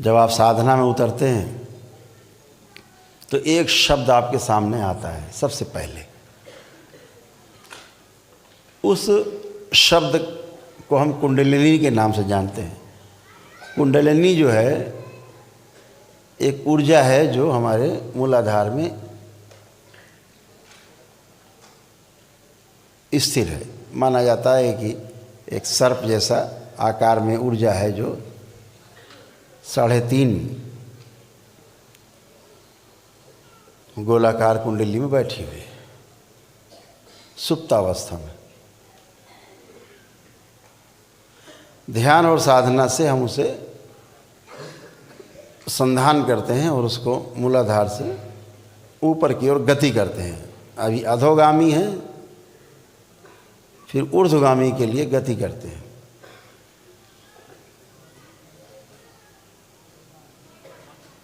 जब आप साधना में उतरते हैं तो एक शब्द आपके सामने आता है सबसे पहले। उस शब्द को हम कुंडलिनी के नाम से जानते हैं। कुंडलिनी जो है एक ऊर्जा है जो हमारे मूलाधार में स्थिर है। माना जाता है कि एक सर्प जैसा आकार में ऊर्जा है जो 3.5 गोलाकार कुंडली में बैठी हुई है सुप्तावस्था में। ध्यान और साधना से हम उसे संधान करते हैं और उसको मूलाधार से ऊपर की ओर गति करते हैं। अभी अधोगामी है, फिर ऊर्ध्वगामी के लिए गति करते हैं।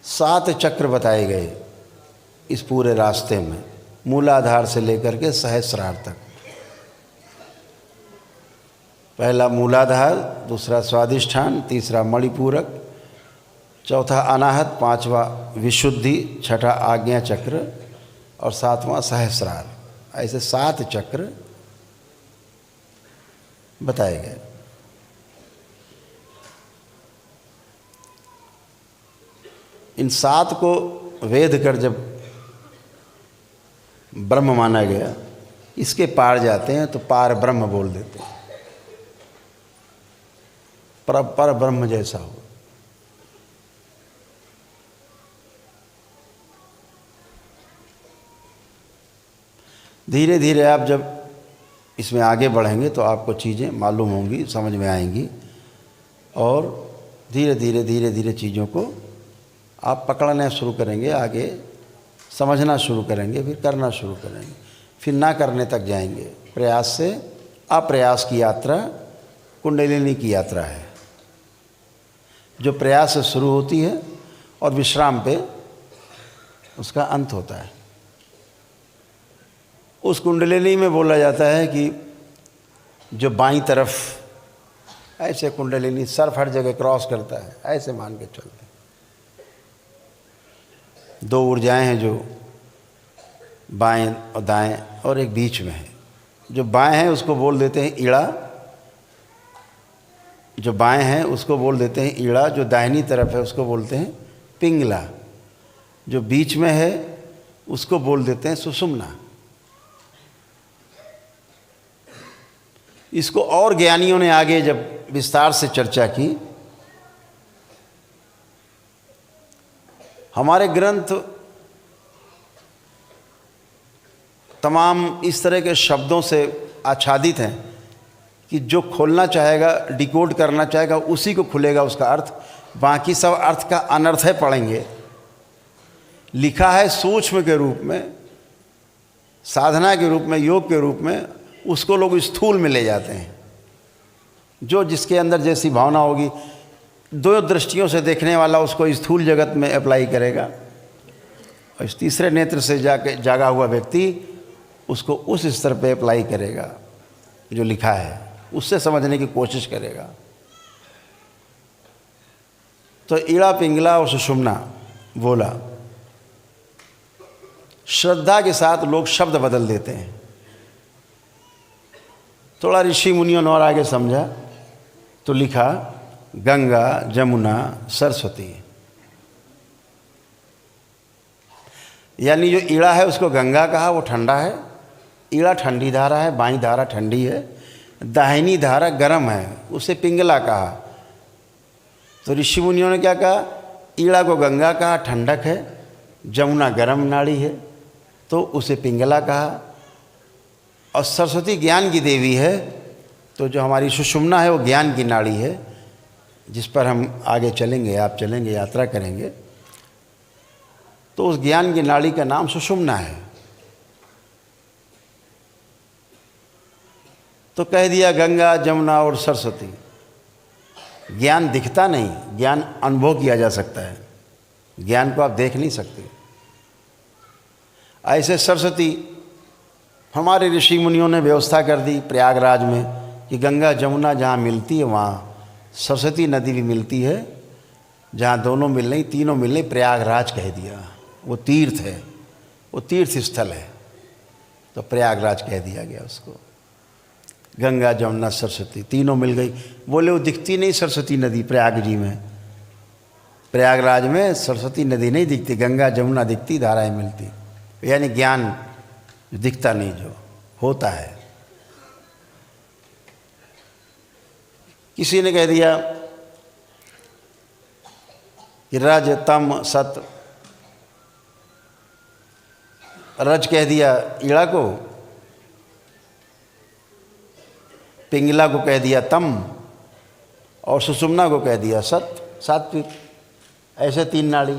सात चक्र बताए गए इस पूरे रास्ते में, मूलाधार से लेकर के सहस्रार तक। पहला मूलाधार, दूसरा स्वादिष्ठान, तीसरा मणिपूरक, चौथा अनाहत, पांचवा विशुद्धि, छठा आज्ञा चक्र और सातवां सहस्रार। ऐसे 7 चक्र बताए गए। इन 7 को वेद कर जब ब्रह्म माना गया, इसके पार जाते हैं तो पार ब्रह्म बोल देते हैं। पर ब्रह्म जैसा हो। धीरे धीरे आप जब इसमें आगे बढ़ेंगे तो आपको चीज़ें मालूम होंगी, समझ में आएंगी और धीरे धीरे चीज़ों को आप पकड़ना शुरू करेंगे, आगे समझना शुरू करेंगे, फिर करना शुरू करेंगे, फिर ना करने तक जाएंगे। प्रयास से अप्रयास की यात्रा कुंडलिनी की यात्रा है, जो प्रयास से शुरू होती है और विश्राम पे उसका अंत होता है। उस कुंडलिनी में बोला जाता है कि जो बाईं तरफ, ऐसे कुंडलिनी सर्फ हर जगह क्रॉस करता है, ऐसे मान के चलते हैं। 2 ऊर्जाएं हैं जो बाएं और दाएं और एक बीच में है। जो बाएं हैं उसको बोल देते हैं ईड़ा, जो बाएं हैं उसको बोल देते हैं ईड़ा, जो दाहिनी तरफ है उसको बोलते हैं पिंगला, जो बीच में है उसको बोल देते हैं सुषुम्ना। इसको और ज्ञानियों ने आगे जब विस्तार से चर्चा की, हमारे ग्रंथ तमाम इस तरह के शब्दों से आच्छादित हैं कि जो खोलना चाहेगा, डिकोड करना चाहेगा, उसी को खुलेगा उसका अर्थ। बाकी सब अर्थ का अनर्थ है पढ़ेंगे। लिखा है सूक्ष्म के रूप में, साधना के रूप में, योग के रूप में, उसको लोग स्थूल में ले जाते हैं। जो जिसके अंदर जैसी भावना होगी, 2 दृष्टियों से देखने वाला उसको स्थूल जगत में अप्लाई करेगा और इस तीसरे नेत्र से जागा हुआ व्यक्ति उसको उस स्तर पे अप्लाई करेगा जो लिखा है, उससे समझने की कोशिश करेगा। तो ईड़ा, पिंगला और सुषुम्ना बोला। श्रद्धा के साथ लोग शब्द बदल देते हैं। थोड़ा ऋषि मुनियों ने और आगे समझा तो लिखा गंगा, जमुना, सरस्वती। यानी जो ईड़ा है उसको गंगा कहा, वो ठंडा है। ईड़ा ठंडी धारा है, बाईं धारा ठंडी है। दाहिनी धारा गर्म है, उसे पिंगला कहा। तो ऋषि मुनियों ने क्या कहा? ईड़ा को गंगा कहा, ठंडक है। जमुना गर्म नाड़ी है तो उसे पिंगला कहा। और सरस्वती ज्ञान की देवी है, तो जो हमारी सुषुम्ना है वो ज्ञान की नाड़ी है, जिस पर हम आगे चलेंगे, आप चलेंगे, यात्रा करेंगे। तो उस ज्ञान की नाड़ी का नाम सुषुम्ना है। तो कह दिया गंगा, जमुना और सरस्वती। ज्ञान दिखता नहीं, ज्ञान अनुभव किया जा सकता है। ज्ञान को आप देख नहीं सकते। ऐसे सरस्वती हमारे ऋषि मुनियों ने व्यवस्था कर दी प्रयागराज में कि गंगा जमुना जहाँ मिलती है वहाँ सरस्वती नदी भी मिलती है। जहाँ दोनों मिल नहीं, तीनों मिल नहीं, प्रयागराज कह दिया। वो तीर्थ है, वो तीर्थ स्थल है, तो प्रयागराज कह दिया गया उसको। गंगा जमुना सरस्वती तीनों मिल गई। बोले वो दिखती नहीं सरस्वती नदी प्रयाग जी में, प्रयागराज में सरस्वती नदी नहीं दिखती, गंगा जमुना दिखती, धाराएं मिलती, यानी ज्ञान दिखता नहीं, जो होता है। किसी ने कह दिया कि रज तम सत, रज कह दिया ईड़ा को, पिंगला को कह दिया तम, और सुषुम्ना को कह दिया सत, सात्विक। ऐसे तीन नाड़ी।